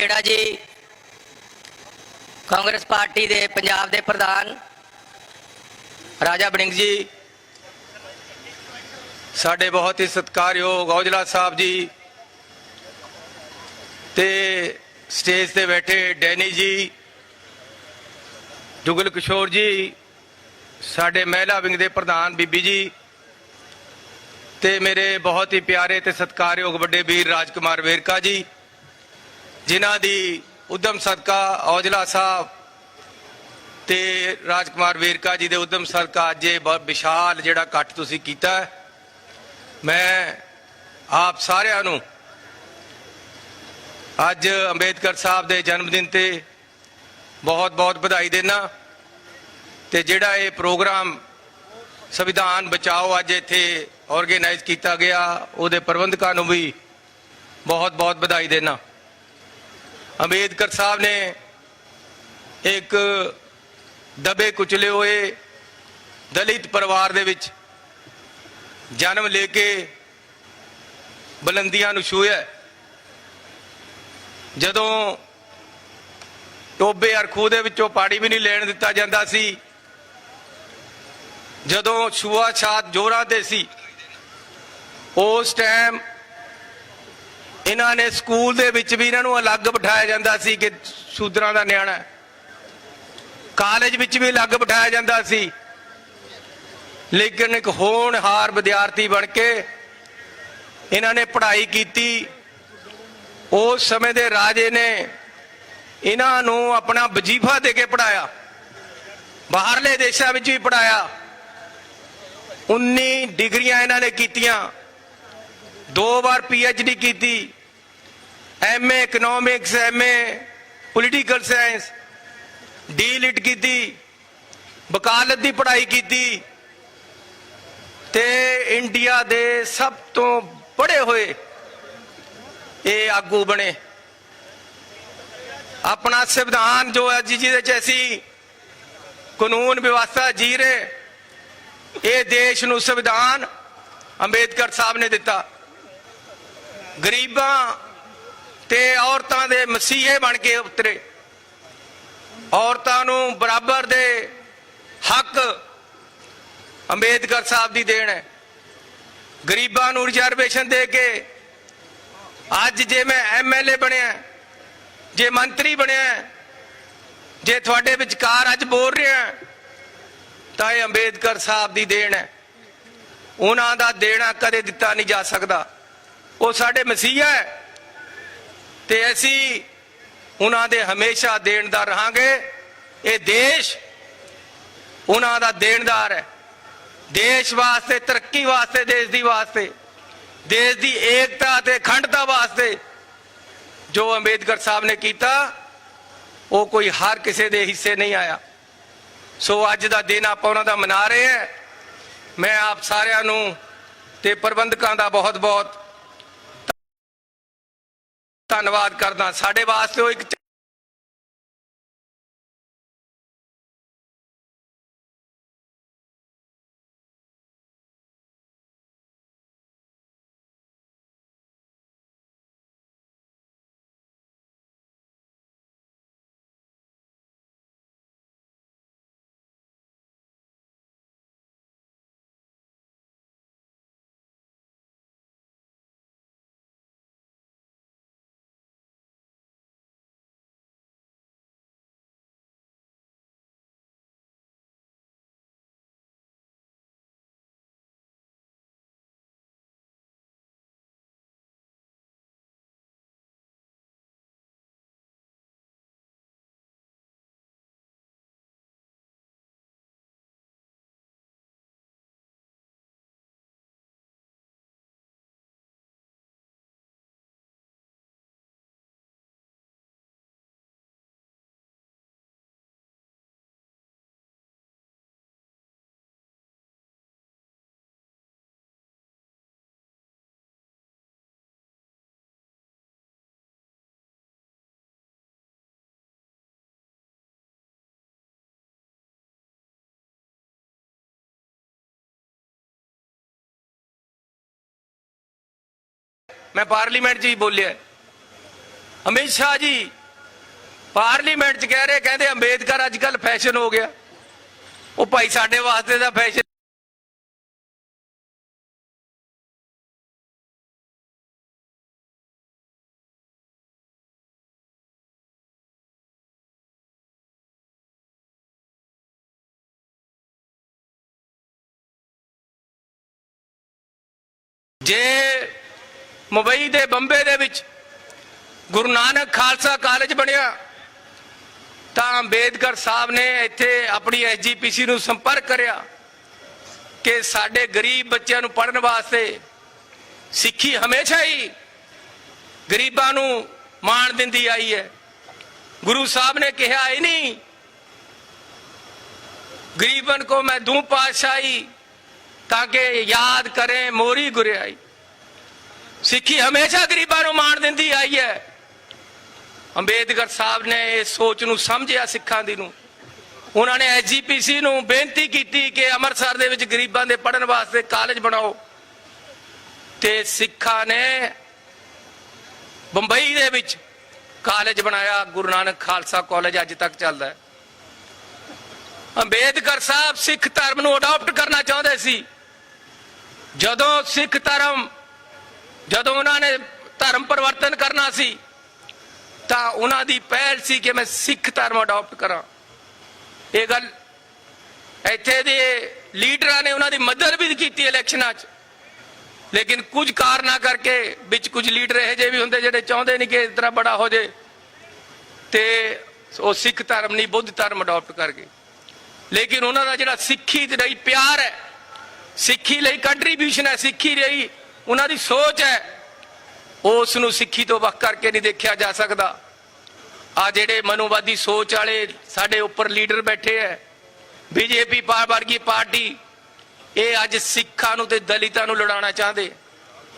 Kheda ji Congress party के पंजाब के प्रधान राजा वड़िंग जी, साडे बहुत ही सत्कारयोग औजला साहब जी, ते स्टेज ते बैठे डैनी जी, जुगल किशोर जी, साडे महिला विंग के प्रधान बीबी जी, ते मेरे बहुत ही प्यारे ते सत्कारयोग वड्डे वीर राजकुमार वेरका जी, जिन्हां दी उद्यम सदका औजला साहब ते राजकुमार वेरका जी दे उद्यम सदका अज बहुत विशाल जिहड़ा इकट्ठ तुसीं कीता है। मैं आप सारिआं नूं अज अंबेडकर साहब के जन्मदिन ते बहुत बहुत बधाई देना। ते जिहड़ा ये प्रोग्राम संविधान बचाओ अज इत्थे ऑर्गेनाइज किया गया, उहदे प्रबंधकां नूं भी बहुत बहुत बधाई देना। अंबेडकर साहब ने एक दबे कुचले हुए दलित परिवार दे विच जन्म लेके बुलंदियां नूं छूया। जदों टोबे अर खूह दे विचों पानी भी नहीं लैण दिता जांदा सी, जदों छुआछात जोरां ते सी, उस टाइम इन्हां ने स्कूल दे विच भी इन्हां नूं अलग बिठाया जांदा सी कि शूदरां दा नियाणा है, कॉलेज विच भी अलग बिठाया जांदा सी। लेकिन एक होनहार विद्यार्थी बन के इन्हां ने पढ़ाई कीती। उस समय दे राजे ने इन्हां नूं अपना वजीफा दे के पढ़ाया, बाहरले देशां विच भी पढ़ाया। 19 डिग्रियां इन्हां ने कीतियां, 2 बार PhD की, MA economics, MA political science, D.Litt की, वकालत की पढ़ाई की, ते इंडिया दे सब तो बड़े हुए ये आगू बने। अपना संविधान जो है जिहदे असी कानून व्यवस्था जी रहे, ये देश नूं संविधान अंबेडकर साहब ने दिता। गरीबां ते औरतां दे मसीहे बन के उतरे, औरतां नूं बराबर दे हक अंबेडकर साहब दी देन है। गरीबां नूं रिजर्वेशन दे के अज जे मैं MLA बनया, जे मंत्री बनया, जे थोड़े विचकार अज बोल रहा तो यह अंबेडकर साहब दी देन है। उन्हां दा देना कदे दिता नहीं जा सकता। वो साडे मसीहा है ते असी उन्हां दे हमेशा देनदार रहांगे। ये देश उन्हां दा देनदार है। देश वास्ते, तरक्की वास्ते, देश दी वास्ते, देश दी एकता ते अखंडता वास्ते जो अंबेडकर साहब ने किया, वो कोई हर किसी दे हिस्से नहीं आया। सो अज दा दिन आप उन्हां दा मना रहे हैं। मैं आप सारिआं नूं ते प्रबंधकां दा बहुत बहुत धन्नवाद करदा। साडे वास्ते वो एक मैं पार्लीमेंट जी बोलिया, अमित शाह जी ਪਾਰਲੀਮੈਂਟ 'ਚ ਕਹਿ ਰਹੇ, ਕਹਿੰਦੇ ਅੰਬੇਦਕਰ ਅੱਜ ਕੱਲ ਫੈਸ਼ਨ ਹੋ ਗਿਆ। ਉਹ ਭਾਈ ਸਾਡੇ ਵਾਸਤੇ ਦਾ ਫੈਸ਼ਨ ਜੇ ਮੁੰਬਈ ਦੇ ਬੰਬੇ ਦੇ ਵਿੱਚ ਗੁਰੂ ਨਾਨਕ ਖਾਲਸਾ ਕਾਲਜ ਬਣਿਆ ਤਾਂ ਅੰਬੇਦਕਰ ਸਾਹਿਬ ਨੇ ਇੱਥੇ ਆਪਣੀ ਐਸਜੀਪੀਸੀ ਨੂੰ ਸੰਪਰਕ ਕਰਿਆ ਕਿ ਸਾਡੇ ਗਰੀਬ ਬੱਚਿਆਂ ਨੂੰ ਪੜ੍ਹਨ ਵਾਸਤੇ ਸਿੱਖੀ ਹਮੇਸ਼ਾ ਹੀ ਗਰੀਬਾਂ ਨੂੰ ਮਾਣ ਦਿੰਦੀ ਆਈ ਹੈ। ਗੁਰੂ ਸਾਹਿਬ ਨੇ ਕਿਹਾ ਹੀ ਨਹੀਂ, गरीबन को मैं दूं पातशाही ताकि याद करें मोरी गुरियाई। सिक्खी हमेशा गरीबां नूं माण दिंदी आई है। अंबेडकर साहब ने इस सोच नूं समझिया सिक्खां दी नूं। उन्होंने एसजीपीसी नूं बेनती की कि अमृतसर दे विच गरीबां दे पढ़न वास्ते कॉलेज बनाओ, ते सिक्खां ने बंबई दे विच कॉलेज बनाया। गुरु नानक खालसा कॉलेज अज तक चलदा है। अंबेडकर साहब सिख धर्म नूं अडॉप्ट करना चाहते सी। जदों सिख धर्म जदों उन्होंने धर्म परिवर्तन करना सी तां उन्हां दी पहल सी कि मैं सिख धर्म अडॉप्ट करा। ये गल इत्थे दे लीडरां ने उन्हां दी मदद भी की इलैक्शनां च, लेकिन कुछ कारणा करके विच कुछ लीडर इहो जिहे भी हुंदे जिहड़े चाहुंदे नहीं कि इस तरह बड़ा हो जाए, ते वो सिख धर्म नहीं बुद्ध धर्म अडॉप्ट कर गए। लेकिन उन्होंने जिहड़ा सिक्खी दे लई प्यार है, सिक्खी लई कंट्रीब्यूशन है, सिक्खी लई उन्होंने सोच है, उस नूं सिक्खी तो वख करके नहीं देखा जा सकता। आ जिहड़े मनुवादी सोच वाले साडे उपर लीडर बैठे है, बीजेपी वर्गी पार्टी, ये अज सिक्खां नूं ते दलितां नूं लड़ाना चाहते,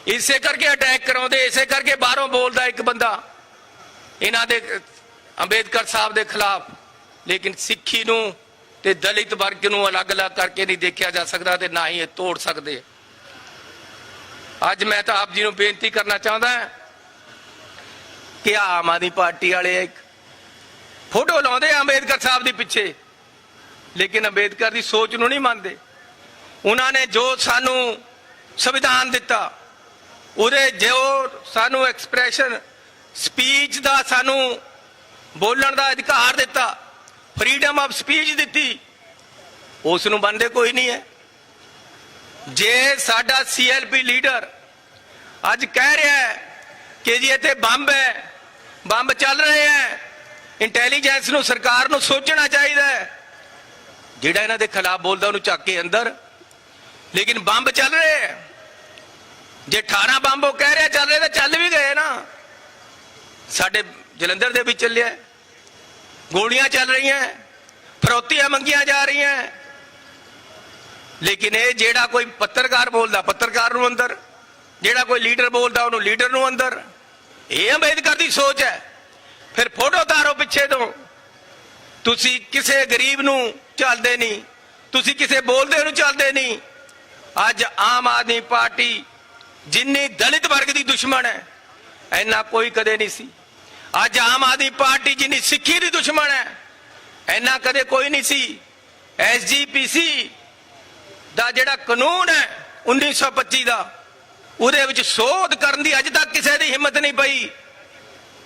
इसे करके अटैक कराउंदे, इसे करके बाहरों बोलदा एक बंदा इन्हां दे अंबेडकर साहब दे खिलाफ। लेकिन सिक्खी नूं ते दलित वर्ग नूं अलग अलग करके नहीं देखा जा सकता, ते ना ही ये तोड़ सकते। अज मैं तो आप जी नूं बेनती करना चाहता कि आम आदमी पार्टी वाले एक फोटो लाउंदे अंबेडकर साहब दे पिछे, लेकिन अंबेडकर की सोच नूं नहीं मानते। उन्होंने जो सानू संविधान दिता, उहदे जो सानू एक्सप्रैशन स्पीच दा सानू बोलण दा अधिकार दिता, फ्रीडम ऑफ स्पीच दी, उस नूं मनदे कोई नहीं है। जे साडा CLP लीडर अज कह रहा है कि जी इत्थे बंब है, बंब चल रहे हैं, इंटैलीजेंस नूं सरकार नूं सोचना चाहिए है। जिहड़ा इन्हां दे खिलाफ बोलदा उहनूं चक के अंदर, लेकिन बंब चल रहे हैं। जे 18 बंब वो कह रहे चल रहे तो चल भी गए ना। साडे जलंधर दे भी चलिया, गोलियां चल रही हैं, फरौतियां मंगियां जा रही हैं। लेकिन ये जेड़ा कोई पत्रकार बोलता पत्रकार नूं अंदर, जेड़ा कोई लीडर बोलता उन्होंने लीडर नूं अंदर। ये अंबेडकर की सोच है। फिर फोटो तारो पिछे तो तुसी किसे गरीब नूं चलदे नहीं, तुसी किसे बोलदे नूं चलदे नहीं। अज आम आदमी पार्टी जिन्नी दलित वर्ग की दुश्मन है, इन्ना कोई कदे नहीं सी। अज आम आदमी पार्टी जिन्नी सिक्खी की दुश्मन है, इन्ना कदे कोई नहीं सी। SGPC दा जिहड़ा कानून है 1925 का, उहदे विच सोध करन दी अज तक किसी की हिम्मत नहीं पई।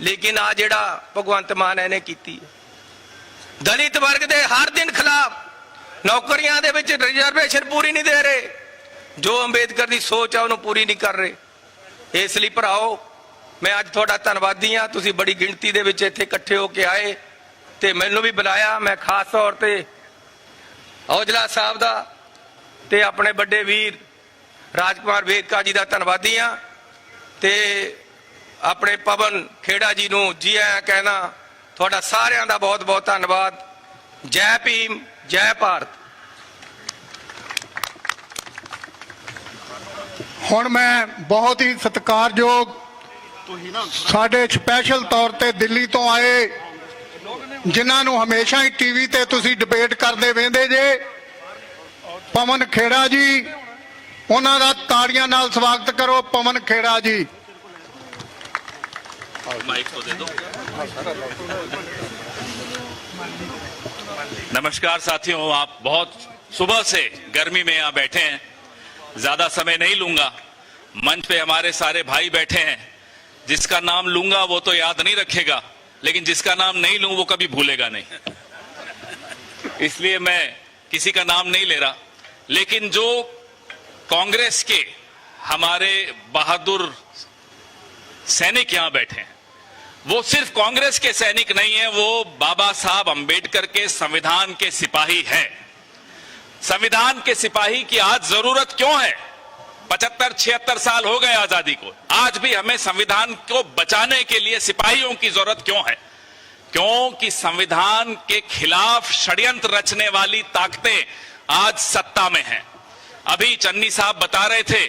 लेकिन आ जिहड़ा भगवंत मान इहने कीती है। दलित वर्ग के हर दिन खिलाफ नौकरियां दे विच रिजर्वेशन पूरी नहीं दे रहे, जो अंबेडकर की सोच है उन्होंने पूरी नहीं कर रहे। इसलिए भराओ, मैं अज थोड़ा धन्नवादी हाँ, तुसी बड़ी गिणती दे विच इत्थे इकट्ठे होके आए ते मैनूं भी बुलाया। मैं खास तौर पर औजला साहब दा ते अपने बड़े वीर राजकुमार वेदका जी का धन्नवादी हाँ, ते अपने पवन खेड़ा जी नूं जी आया कहना। थोड़ा सारियां दा बहुत बहुत धन्नवाद। जय भीम, जय भारत। हुण मैं बहुत ही सत्कारयोग साडे स्पैशल तौर ते दिल्ली तो आए, जिन्हां नूं हमेशा ही टीवी ते तुसीं डिबेट करदे वेंदे जे, पवन खेड़ा जी, उन्हां दा ताड़ियां नाल स्वागत करो। पवन खेड़ा जी। माइक को दे दो। नमस्कार साथियों, आप बहुत सुबह से गर्मी में यहाँ बैठे हैं, ज्यादा समय नहीं लूंगा। मंच पे हमारे सारे भाई बैठे हैं, जिसका नाम लूंगा वो तो याद नहीं रखेगा, लेकिन जिसका नाम नहीं लूं वो कभी भूलेगा नहीं, इसलिए मैं किसी का नाम नहीं ले रहा। लेकिन जो कांग्रेस के हमारे बहादुर सैनिक यहां बैठे हैं, वो सिर्फ कांग्रेस के सैनिक नहीं है, वो बाबा साहब अंबेडकर के संविधान के सिपाही हैं। संविधान के सिपाही की आज जरूरत क्यों है? 75-76 साल हो गए आजादी को, आज भी हमें संविधान को बचाने के लिए सिपाहियों की जरूरत क्यों है? क्योंकि संविधान के खिलाफ षड्यंत्र रचने वाली ताकतें आज सत्ता में हैं। अभी चन्नी साहब बता रहे थे,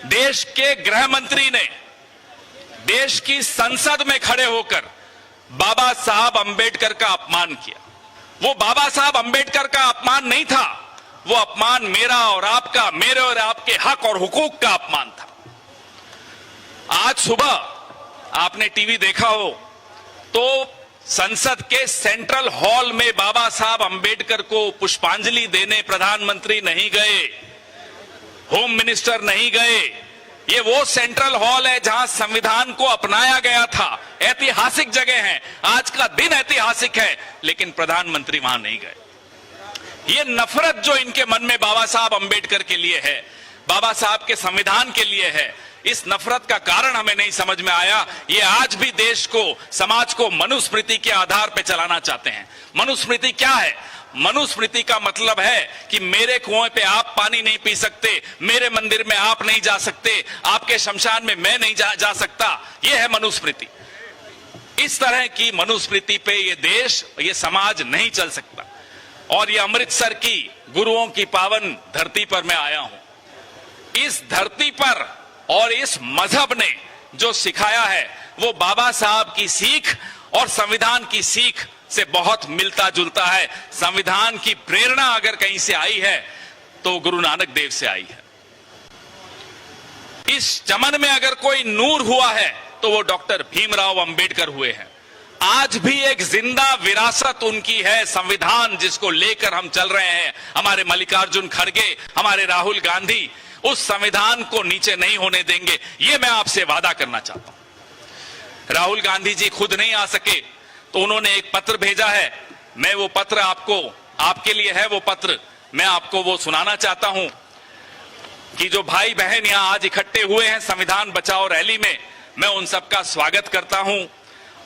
देश के गृह मंत्री ने देश की संसद में खड़े होकर बाबा साहब अंबेडकर का अपमान किया। वो बाबा साहब अंबेडकर का अपमान नहीं था, वो अपमान मेरा और आपका, मेरे और आपके हक और हुकूक का अपमान था। आज सुबह आपने टीवी देखा हो तो संसद के सेंट्रल हॉल में बाबा साहब अंबेडकर को पुष्पांजलि देने प्रधानमंत्री नहीं गए, होम मिनिस्टर नहीं गए। ये वो सेंट्रल हॉल है जहां संविधान को अपनाया गया था, ऐतिहासिक जगह है, आज का दिन ऐतिहासिक है, लेकिन प्रधानमंत्री वहां नहीं गए। ये नफरत जो इनके मन में बाबा साहब अंबेडकर के लिए है, बाबा साहब के संविधान के लिए है, इस नफरत का कारण हमें नहीं समझ में आया। ये आज भी देश को, समाज को मनुस्मृति के आधार पर चलाना चाहते हैं। मनुस्मृति क्या है? मनुस्मृति का मतलब है कि मेरे कुएं पे आप पानी नहीं पी सकते, मेरे मंदिर में आप नहीं जा सकते, आपके शमशान में मैं नहीं जा सकता। यह है मनुस्मृति। इस तरह की मनुस्मृति पे ये देश, ये समाज नहीं चल सकता। और ये अमृतसर की गुरुओं की पावन धरती पर मैं आया हूं। इस धरती पर और इस मजहब ने जो सिखाया है वो बाबा साहब की सीख और संविधान की सीख से बहुत मिलता जुलता है। संविधान की प्रेरणा अगर कहीं से आई है तो गुरु नानक देव से आई है। इस चमन में अगर कोई नूर हुआ है तो वो डॉक्टर भीमराव अंबेडकर हुए हैं। आज भी एक जिंदा विरासत उनकी है, संविधान जिसको लेकर हम चल रहे हैं। हमारे मल्लिकार्जुन खड़गे, हमारे राहुल गांधी उस संविधान को नीचे नहीं होने देंगे, ये मैं आपसे वादा करना चाहता हूं। राहुल गांधी जी खुद नहीं आ सके तो उन्होंने एक पत्र भेजा है। मैं वो पत्र आपके लिए है, वो पत्र मैं आपको वो सुनाना चाहता हूं कि जो भाई बहन यहां आज इकट्ठे हुए हैं संविधान बचाओ रैली में, मैं उन सबका स्वागत करता हूं।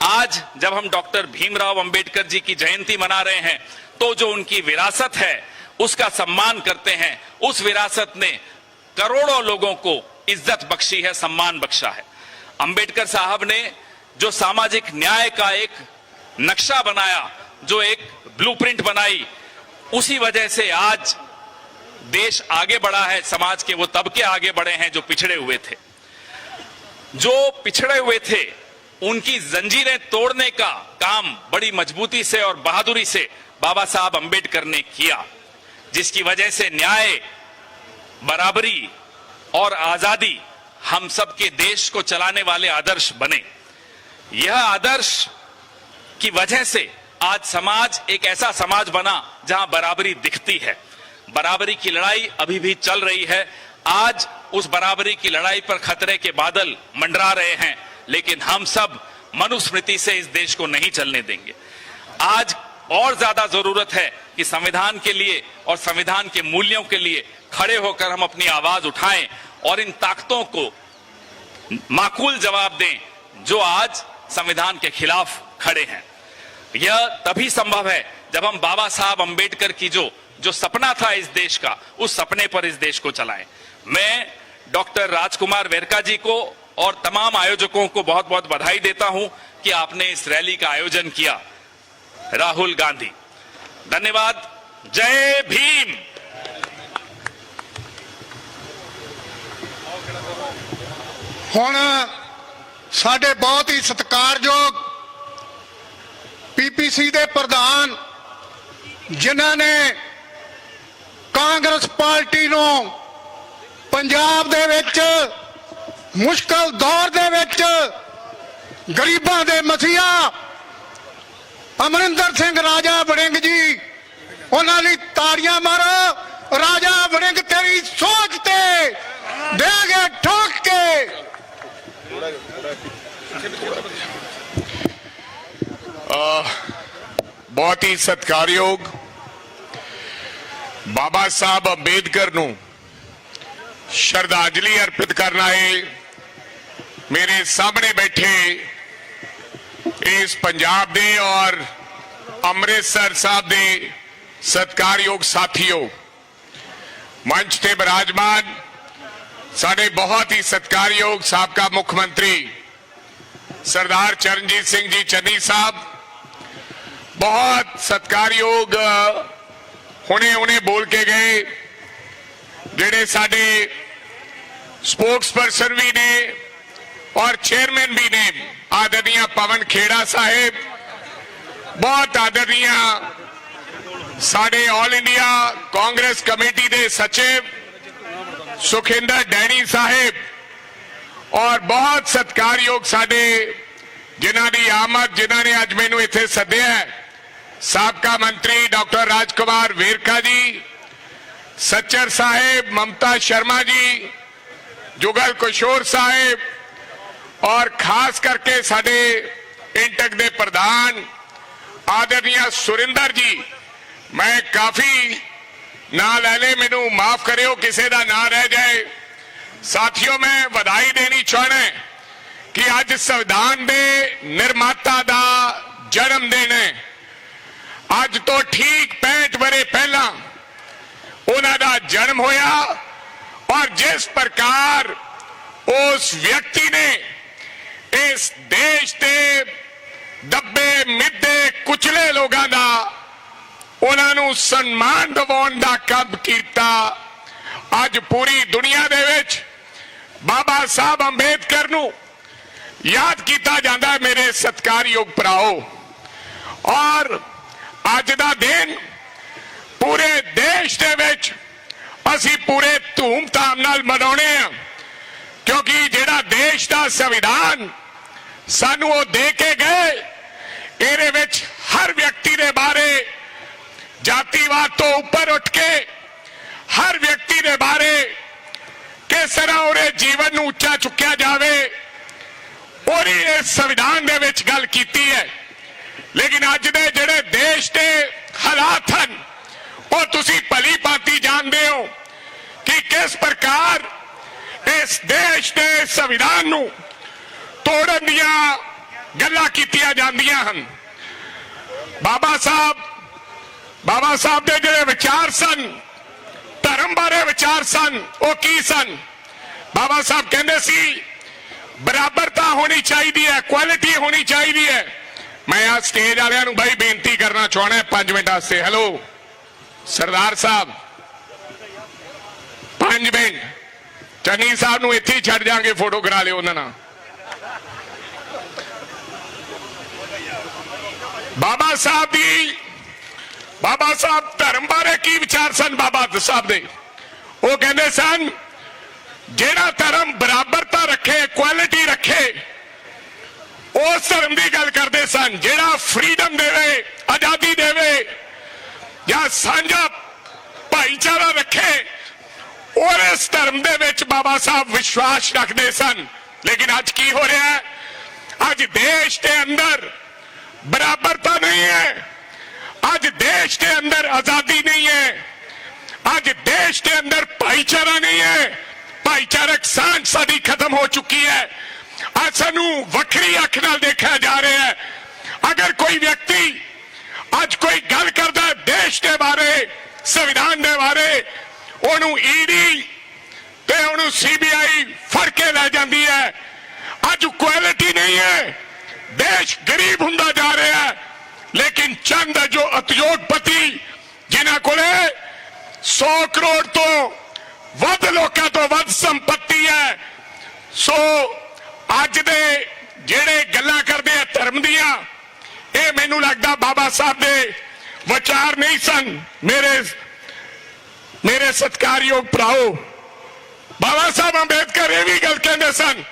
आज जब हम डॉक्टर भीमराव अंबेडकर जी की जयंती मना रहे हैं तो जो उनकी विरासत है उसका सम्मान करते हैं। उस विरासत ने करोड़ों लोगों को इज्जत बख्शी है, सम्मान बख्शा है। अंबेडकर साहब ने जो सामाजिक न्याय का एक नक्शा बनाया, जो एक ब्लूप्रिंट बनाई, उसी वजह से आज देश आगे बढ़ा है। समाज के वो तबके आगे बढ़े हैं जो पिछड़े हुए थे। जो पिछड़े हुए थे उनकी जंजीरें तोड़ने का काम बड़ी मजबूती से और बहादुरी से बाबा साहब अंबेडकर ने किया, जिसकी वजह से न्याय, बराबरी और आजादी हम सबके देश को चलाने वाले आदर्श बने। यह आदर्श की वजह से आज समाज एक ऐसा समाज बना जहां बराबरी दिखती है। बराबरी की लड़ाई अभी भी चल रही है। आज उस बराबरी की लड़ाई पर खतरे के बादल मंडरा रहे हैं, लेकिन हम सब मनुस्मृति से इस देश को नहीं चलने देंगे। आज और ज्यादा जरूरत है कि संविधान के लिए और संविधान के मूल्यों के लिए खड़े होकर हम अपनी आवाज उठाएं और इन ताकतों को माकूल जवाब दें जो आज संविधान के खिलाफ खड़े हैं। यह तभी संभव है जब हम बाबा साहब अंबेडकर की जो सपना था इस देश का, उस सपने पर इस देश को चलाएं। मैं डॉक्टर राजकुमार वेरका जी को और तमाम आयोजकों को बहुत बहुत बधाई देता हूं कि आपने इस रैली का आयोजन किया। राहुल गांधी, धन्यवाद। जय भीम। ਹੁਣ ਸਾਡੇ ਬਹੁਤ ਹੀ ਸਤਿਕਾਰਯੋਗ ਪੀਪੀਸੀ ਦੇ ਪ੍ਰਧਾਨ ਜਿਨ੍ਹਾਂ ਨੇ ਕਾਂਗਰਸ ਪਾਰਟੀ ਨੂੰ ਪੰਜਾਬ ਦੇ ਵਿੱਚ ਮੁਸ਼ਕਲ ਦੌਰ ਦੇ ਵਿੱਚ ਗਰੀਬਾਂ ਦੇ ਮਸੀਹਾ ਅਮਰਿੰਦਰ ਸਿੰਘ ਰਾਜਾ ਵੜਿੰਗ ਜੀ, ਉਹਨਾਂ ਲਈ ਤਾੜੀਆਂ ਮਾਰੋ। ਰਾਜਾ ਵੜਿੰਗ ਤੇਰੀ ਸੋਚ ਤੇ ਦੇਗੇ ਠੋਕ ਕੇ। बहुत ही सत्कारयोग बाबा साहब अंबेडकर ਨੂੰ ਸ਼ਰਧਾਂਜਲੀ अर्पित करना है। मेरे सामने बैठे इस पंजाब दे और अमृतसर साहब दे सत्कारयोग साथियों, मंच ते विराजमान साडे बहुत ही सत्कारयोग साबका मुख मंत्री सरदार चरणजीत सिंह जी चन्नी साहब, बहुत सत्कारयोग हुणे हुणे बोल के गए। जेड़े साडे स्पोक्स पर्सन भी ने और चेयरमैन भी ने, आदरणीय पवन खेड़ा साहेब, बहुत आदरणीय साडे ऑल इंडिया कांग्रेस कमेटी दे सचिव सुखिंदर डैनी साहेब, और बहुत सत्कारयोग साडे जिन्हां दी आमद, जिन्हां ने अज मैनूं इत्थे सद्दिया है, साबका मंत्री डॉक्टर राजकुमार वेरका जी, सच्चर साहेब, ममता शर्मा जी, जुगल किशोर साहेब, और खास करके साडे इंटक दे प्रधान आदरणीय सुरिंदर जी। मैं काफी ना ले, मैनू माफ करियो किसी का ना रह जाए। साथियों, मैं बधाई देनी चाहना कि अज संविधान दे निर्माता दा जन्म दिन है। अज तो ठीक 65 बरे पहला उन्हां दा जन्म होया, और जिस प्रकार उस व्यक्ति ने इस देश के दबे मिद्धे कुचले लोगों का उन्हां नूं सम्मान दिवाउण दा काम कीता, अज पूरी दुनिया दे विच बाबा साहब अंबेडकर नूं याद किया जाता है। मेरे सत्कारयोग भराओ, और अज दा दिन पूरे देश दे विच असीं पूरे धूमधाम नाल मनाउणे आ, क्योंकि जिहड़ा देश दा संविधान सानू वो दे के गए, इहदे विच हर व्यक्ति दे बारे जातिवाद तो ऊपर उठ के हर व्यक्ति दे बारे किस तरह उहदे जीवन नूं उच्चा चुक्या जावे, और इस संविधान दे विच गल कीती है। लेकिन अज दे जिहड़े देश के हालात हैं वो तुसी भली भांति जानते हो कि किस प्रकार इस देश के संविधान नूं तोड़न दियां गल्लां कीतियां जांदियां हन। बाबा साहब दे जिहड़े विचार सन, धर्म बारे विचार सन, वो की सन? बाबा साहब कहंदे सी बराबरता होनी चाहिए है, क्वालिटी होनी चाहिए है। मैं आ स्टेज वालियां नूं भाई बेनती करना चाहना है 5 मिनट वास्ते। हेलो सरदार साहब, 5 मिनट। चन्नी साहब नूं इत्थे ही छड्ड जांगे, फोटो करा लिओ उन्हां नाल। बाबा साहब धर्म बारे की विचार सन? बाबा साहब दे वो कहंदे सन जेड़ा धर्म बराबरता रखे, क्वालिटी रखे, उस धर्म की गल करते सन। जेड़ा फ्रीडम देवे, आजादी देवे, या सांझा भाईचारा रखे, और इस धर्म दे विच बाबा साहब विश्वास रखते सन। लेकिन अज की हो रहा है? अज देश के अंदर बराबरता नहीं है, अज देश के अंदर आजादी नहीं है, अज देश के अंदर भाईचारा नहीं है, भाईचारक सांझ साडी खत्म हो चुकी है। आज सानू वखरी अख नाल देखा जा रहा है। अगर कोई व्यक्ति आज कोई गल करता है देश के बारे, संविधान के बारे, उन्होंने ईडी ते उन्होंने सीबीआई फड़ के लै जाती है। आज क्वालिटी नहीं है, देश गरीब हुंदा जा रहा है। लेकिन चंद जो उद्योगपति जिन्हां कोले 100 करोड़ तो वध लोकां तो वध संपत्ति है, सो अज दे जेड़े गल्लां करदे आ धर्म दियां, ये मैनू लगदा बाबा साहब दे विचार नहीं सन। मेरे सत्कारयोग भराओ, बाबा साहब अंबेडकर ये भी गल कहंदे सन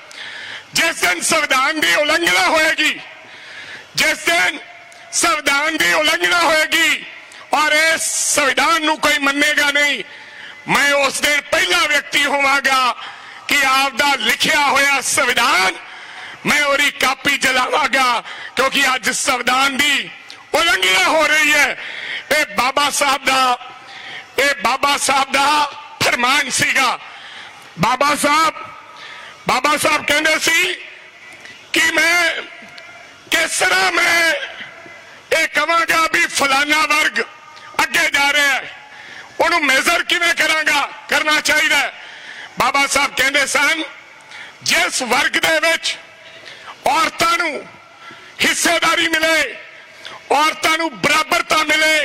जिस दिन संविधान की उल्लंघना होएगी, जिस दिन संविधान की उल्लंघना होएगी और इस संविधान को कोई मन्नेगा नहीं, मैं उस दिन पहला व्यक्ति होवांगा कि आपदा लिखिया होया संविधान मैं उरी कापी जलावांगा, क्योंकि आज संविधान की उल्लंघना हो रही है। ये बाबा साहब दा फरमान सीगा। बाबा साहब कहते सी कि मैं किस तरह मैं ये कहांगा भी फलाना वर्ग अगे जा रहा है, उन्होंने मेजर किवें करांगा, करना चाहिए। बाबा साहब कहते सन जिस वर्ग दे विच औरतां नूं हिस्सेदारी मिले, औरतां नूं बराबरता मिले,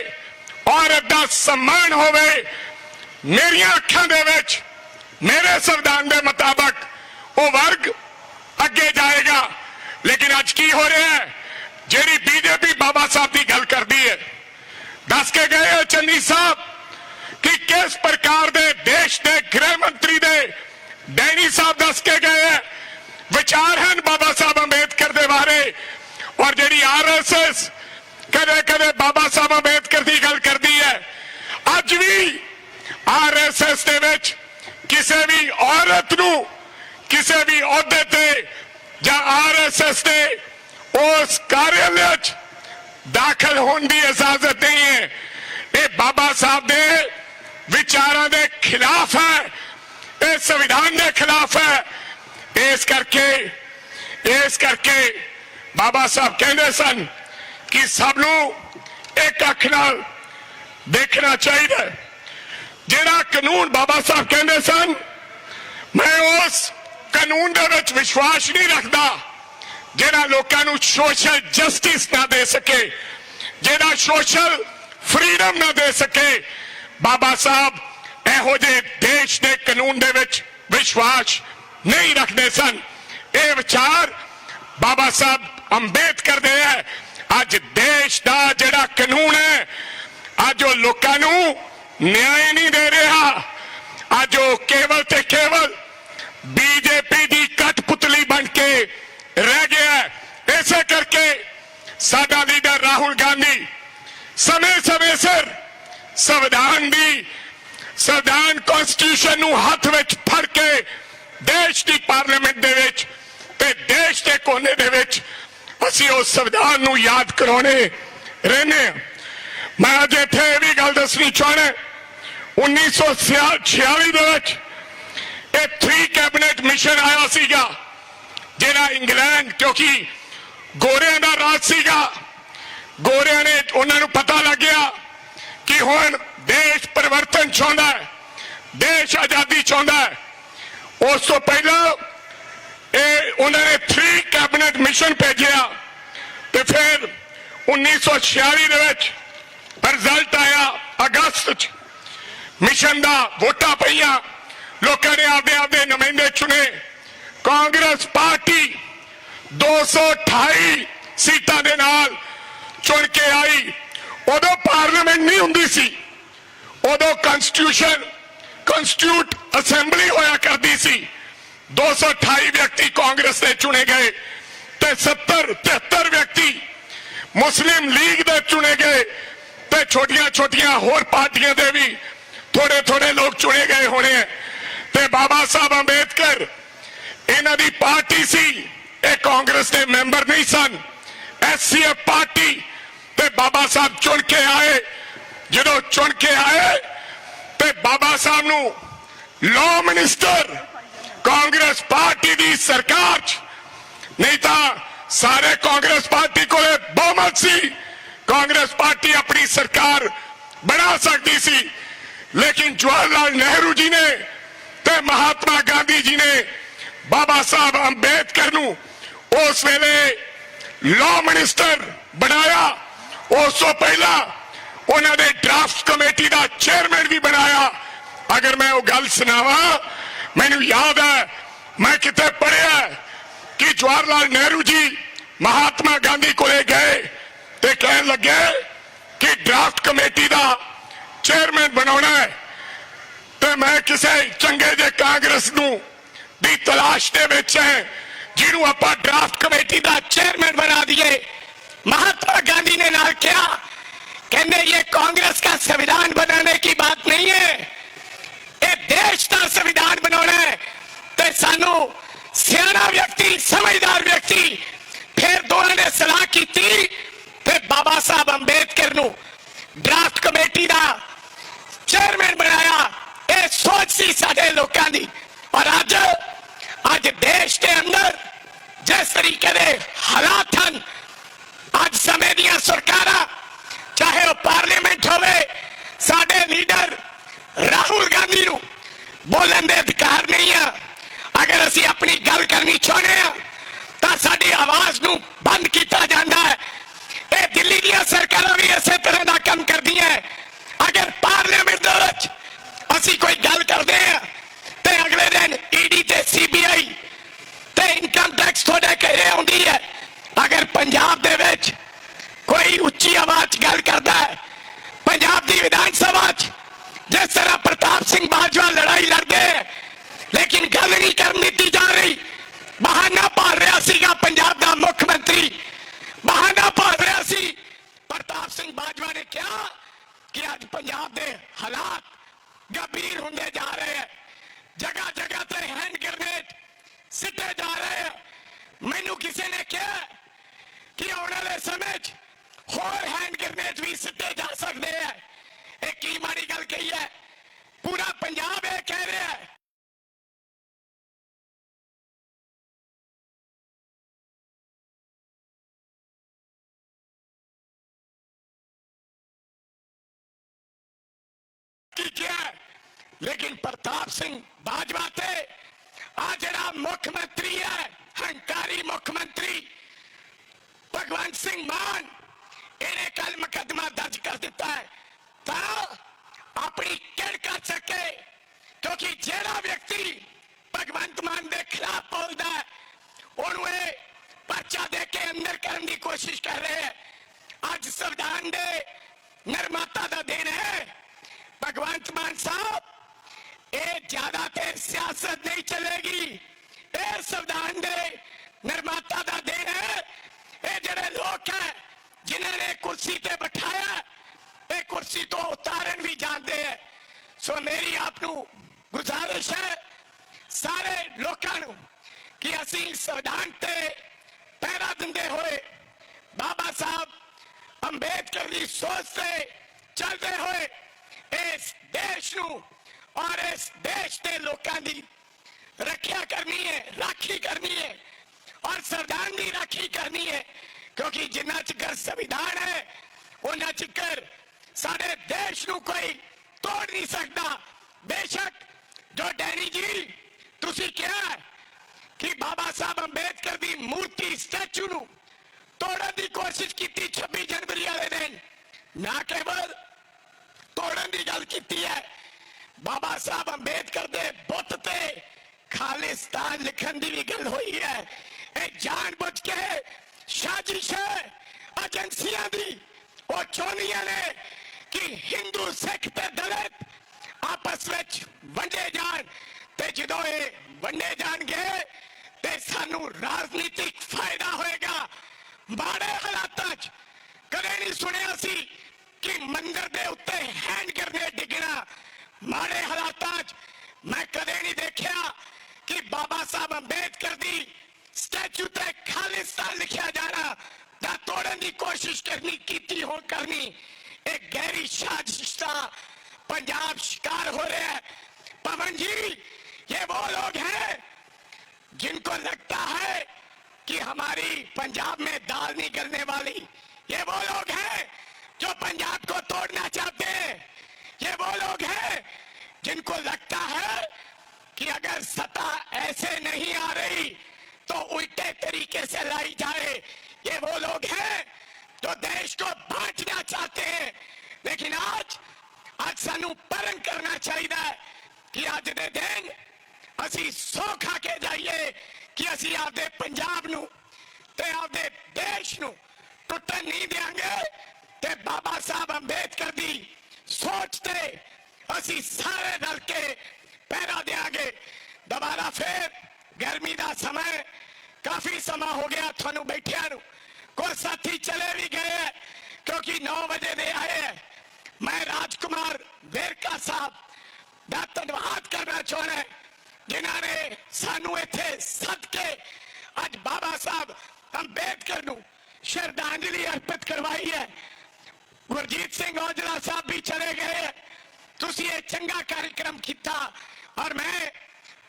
औरत दा सम्मान होवे, मेरियां अखां दे विच मेरे संविधान के मुताबिक वो वर्ग अगे जाएगा। लेकिन अज की हो रहा है, जेडी बीजेपी बाबा साहब की गल करती है, दस के गए चन्नी साहब कि किस प्रकार दे देश के गृह मंत्री दे डैनी साहब दस के गए विचार हैं बाबा साहब अंबेडकर के बारे। और जी RSS कदे कदे बाबा साहब अंबेडकर की गल करती है, अज भी RSS दे विच किसी भी औरत नूं किसी भी अहुदे ते या RSS के उस कार्यालय दाखिल होने की इजाजत नहीं है। ये बाबा साहब के विचारों के खिलाफ है, ये संविधान के खिलाफ है। इस करके बाबा साहब कहते सन कि सबनों एक अख नाल देखना चाहिए। जिहड़ा कानून बाबा साहब कहते सन, मैं उस कानून दे विच विश्वास नहीं रखता जिहड़ा लोकां नूं सोशल जस्टिस ना दे सके, जिहड़ा सोशल फ्रीडम ना दे सके। बाबा साहब इहो जे देश के कानून दे विच विश्वास नहीं रखते सन। ये विचार बाबा साहब अंबेडकर दे है। अज देश का जिहड़ा कानून है, अज वो लोकां नूं न्याय नहीं दे रहा। अज वो केवल ते केवल बीजेपी की कठपुतली बन के रह गया है। इसे करके साडा लीडर राहुल गांधी समय समय सिर संविधान कॉन्स्टिट्यूशन नूं हथ विच फड़ के देश की पार्लीमेंट दे विच ते देश के कोने दे विच असीं उस संविधान नूं याद कराउने रहने। मैं अज इत्थे ये भी गल दसनी चाहना, 1946 दे विच एक 3 कैबिनेट मिशन आया सीगा, जिहड़ा इंग्लैंड, क्योंकि गोरियां दा राज सीगा, गोरियां ने उन्हां नूं पता लग गया कि हुण देश परिवर्तन चाहुंदा है, देश आजादी चाहुंदा है। उस तो पहला उन्होंने 3 कैबिनेट मिशन भेजिया, तो फिर 1946 दे विच रिजल्ट आया अगस्त मिशन का, वोटां पईयां, लोगों ने आपदे आपदे नुमाइंदे चुने। कांग्रेस पार्टी 228 सीटां दे नाल चुन के आई। उदों पार्लीमेंट नहीं हुंदी सी, उदों कॉन्स्टिट्यूट असेंबली होया करती सी। 228 व्यक्ति कांग्रेस के चुने गए, ते 70-73 व्यक्ति मुस्लिम लीग के चुने गए, ते छोटिया छोटिया होर पार्टियां दे भी थोड़े थोड़े लोग चुने गए होने। ते बाबा साहब अंबेडकर इन्हां दी पार्टी सी, ये कांग्रेस के मैंबर नहीं सन, SCF पार्टी। ते बाबा साहब चुन के आए, जो चुन के आए ते बाबा साहब नूं लॉ मिनिस्टर कांग्रेस पार्टी की सरकार च, नहीं तो सारे कांग्रेस पार्टी को बहुमत सी, कांग्रेस पार्टी अपनी सरकार बना सकती सी। लेकिन जवाहरलाल नेहरू जी ने ते महात्मा गांधी जी ने बाबा साहब अंबेडकर नूं उस वेले लॉ मिनिस्टर बनाया। उस तो पहला उन्होंने ड्राफ्ट कमेटी का चेयरमैन भी बनाया। अगर मैं वो गल सुनावा, मैनू याद है मैं किते पढ़िया कि जवाहरलाल नेहरू जी महात्मा गांधी को गए ते कहन लगे कि ड्राफ्ट कमेटी का चेयरमैन बनाना है, तो मैं किसी चंगे जे कांग्रेस नूं दी तलाश दे विच है ਜਿਹਨੂੰ ਆਪਾਂ ਡਰਾਫਟ ਕਮੇਟੀ ਦਾ चेयरमैन बना दिए। महात्मा गांधी ने नाल क्या कहने, ये कांग्रेस का संविधान बनाने की बात नहीं है, ये देश का संविधान बनाना है। तो सानू सियाना व्यक्ति, समझदार व्यक्ति, फिर दोनों ने सलाह की थी, फिर बाबा साहब अंबेडकर नू ड्राफ्ट कमेटी का चेयरमैन बनाया। ये सोच सी साडे लोकां दी। और अज देश के अंदर जिस तरीके दे हालात हैं, आज समय दियां सरकारां, चाहे वो पार्लीमेंट होवे, साडे लीडर राहुल गांधी नू बोलने दे अधिकार नहीं है। अगर असी अपनी गल करनी चाहते हैं तो साडी आवाज नू बंद किया जाता है। ये दिल्ली दी सरकारां भी इस तरह का काम करती है। अगर पार्लीमेंट दे विच असी कोई गल करते हैं तो अगले दिन ईडी ते सीबीआई ते इनकम टैक्स थोड़े घरे आउंदी है। अगर पंजाब दे विच कोई उच्ची आवाज गल करता है, पंजाब की विधान सभा जिस तरह प्रताप सिंह बाजवा लड़ाई लड़ते हैं, लेकिन गल नहीं करनी दी जा रही। बहाना भाल रहा सीगा पंजाब का मुख्यमंत्री, बहाना भाल रहा सी। प्रताप सिंह बाजवा ने कहा कि आज पंजाब के हालात गंभीर होंगे जा रहे हैं, जगह जगह पे हैंड ग्रेनेड सिटे जा रहे हैं। मैनू किसी ने कहा कि आने वाले समय होर हैंड ग्रेनेड भी सिटे जा सकते हैं। एक की माड़ी गल कही है, पूरा पंजाब ये कह रहा है। लेकिन प्रताप सिंह बाजवा ते आ जड़ा मुख्यमंत्री है, हंकारी मुख्यमंत्री भगवंत सिंह मान, इन्हें कल मुकदमा दर्ज कर दिता है तो अपनी किड़ कर सके। क्योंकि जेड़ा व्यक्ति भगवंत मान के खिलाफ बोलता है उन्होंने पर्चा दे के अंदर करने की कोशिश कर रहे हैं। आज संविधान दे निर्माता का दिन है भगवंत मान साहब, ये ज्यादा देर सियासत नहीं चलेगी। ये संविधान दे निर्माता का दिन है। ये जड़े लोग हैं जिन्होंने कुर्सी पे बैठाया, ये कुर्सी तो उतारन भी जानते हैं। सो मेरी आपको गुजारिश है सारे लोगों कि असी संविधान ते पहरा दिंदे हुए बाबा साहब अंबेडकर की सोच से चलते हुए इस देश नू और इस देश के लोगों की रक्षा करनी है, राखी करनी है और संविधान की राखी करनी है। क्योंकि जिन्ना चिकर संविधान है उन्ना चिकर सारे देश नू कोई तोड़ नहीं सकता। बेशक जो डैनी जी तुसी क्या कि बाबा साहब अंबेडकर की मूर्ति स्टैचू नू तोड़न की कोशिश की 26 जनवरी वाले दिन, ना केवल तोड़न की गल की है, बाबा साहब अंबेडकर दे बुत ते खालिस्तान लिखन की भी गल हुई है। ये जानबूझ के साजिश है एजेंसियां दी। वो चाहदियां ने कि हिंदू सिख ते दलित आपस में वंडे जान, ते जदों ये वंडे जाणगे ते सानू राजनीतिक फायदा होएगा। माड़े हालातां च कदे नहीं सुनिया सी कि मंदिर दे उत्ते हैंड ग्रेनेड डिगना। माड़े हालातां च मैं कदे नहीं देखा कि बाबा साहब अंबेडकर दी स्टैचू ते खालिस्तान लिखा जाना दा तोड़न की कोशिश करनी एक गहरी साजिश का पंजाब शिकार हो रहा है। पवन जी, ये वो लोग हैं जिनको लगता है कि हमारी पंजाब में दाल नहीं गलने वाली। ये वो लोग हैं जो पंजाब को तोड़ना चाहते हैं। ये वो लोग हैं जिनको लगता है कि अगर सत्ता ऐसे नहीं आ रही तो उल्टे तरीके से लाई जाए। ये वो लोग हैं जो देश को बांटना चाहते हैं। लेकिन आज सानू परन करना चाहिए कि आज दे दिन असी सौ खा के जाइए कि असी आपदे पंजाब नू ते आपदे देश नू टुटन नहीं देंगे। ते बाबा साहब अंबेडकर दी सोच ते असी सारे रल के पहरा देंगे। दोबारा फिर गर्मी का समय काफी समा हो गया थानू बैठिया नू, कुछ साथी चले भी गए हैं क्योंकि 9 बजे दे आए हैं। मैं राजकुमार वेरका साहब का धन्यवाद करना चाहना जिन्होंने सानू इत्थे सद के अज बाबा साहब अंबेडकर नू श्रद्धांजलि अर्पित करवाई है। गुरजीत सिंह औजला साहब भी चले गए, तुसी ये चंगा कार्यक्रम किया। और मैं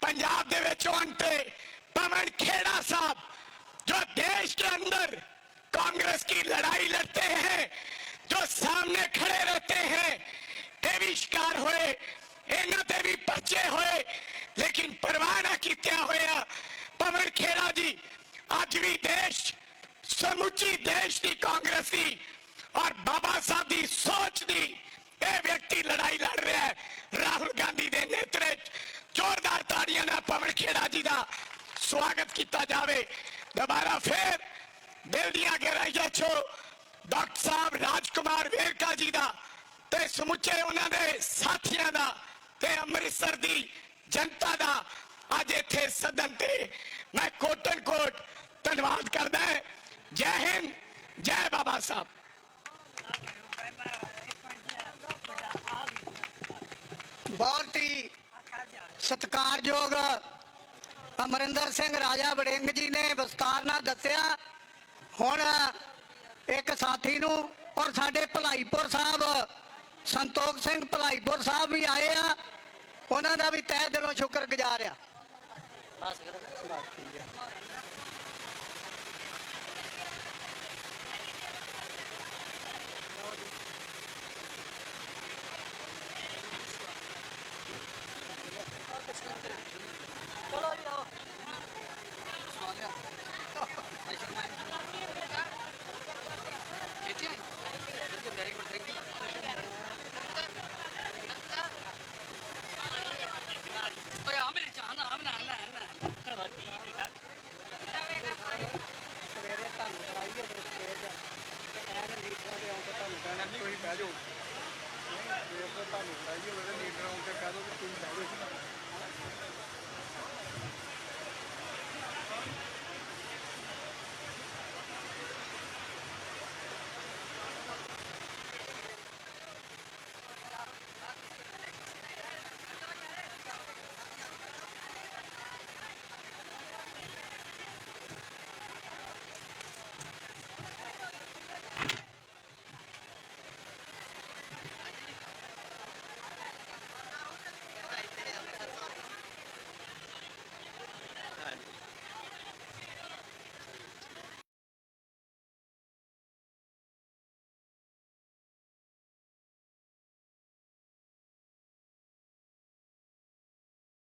पंजाब दे विच आउण ते पवन खेड़ा साहब जो देश के अंदर कांग्रेस की लड़ाई लड़ते हैं, जो सामने खड़े रहते हैं, ये भी शिकार होए, इन्हां ते भी पर्चे होए, लेकिन परवाह ना कीतिया होया पवन खेड़ा जी अज भी देश समुची देश की कांग्रेस की और बाबा साहब की सोच की यह व्यक्ति लड़ाई लड़ रहा है। राहुल गांधी के नेतृत्व जोरदार ताड़ियां नाल पवन खेड़ा जी का स्वागत किया जाए। दोबारा फिर दिल दियां गहराइयां चो डॉक्टर साहब राजकुमार वेरका जी का ते समुचे उन्होंने साथियों का ते अमृतसर की जनता का अज इत्थे सदन ते मैं कोटन कोट धन्यवाद करदा है। जय हिंद, जय बाबा साहब। बहुत ही सत्कारयोग अमरिंदर सिंह राजा वड़िंग जी ने विस्तार नाल दस्सिया। हुण एक साथी नूं और साडे भलाईपुर साहब संतोख सिंह भलाईपुर साहब भी आए आ, उन्हां दा भी तहे दिलों शुक्रगुजार आ। ਤੁਸੀਂ ਬਹਿ ਜਾਓ, ਜੇ ਤੁਹਾਨੂੰ ਕਰਾਈਏ ਉਹਦੇ ਲੀਡਰ ਆਉਂ ਤੇ ਕਹਿ ਦੋ ਕਿ ਤੁਸੀਂ ਬਹਿ ਜਾਓ।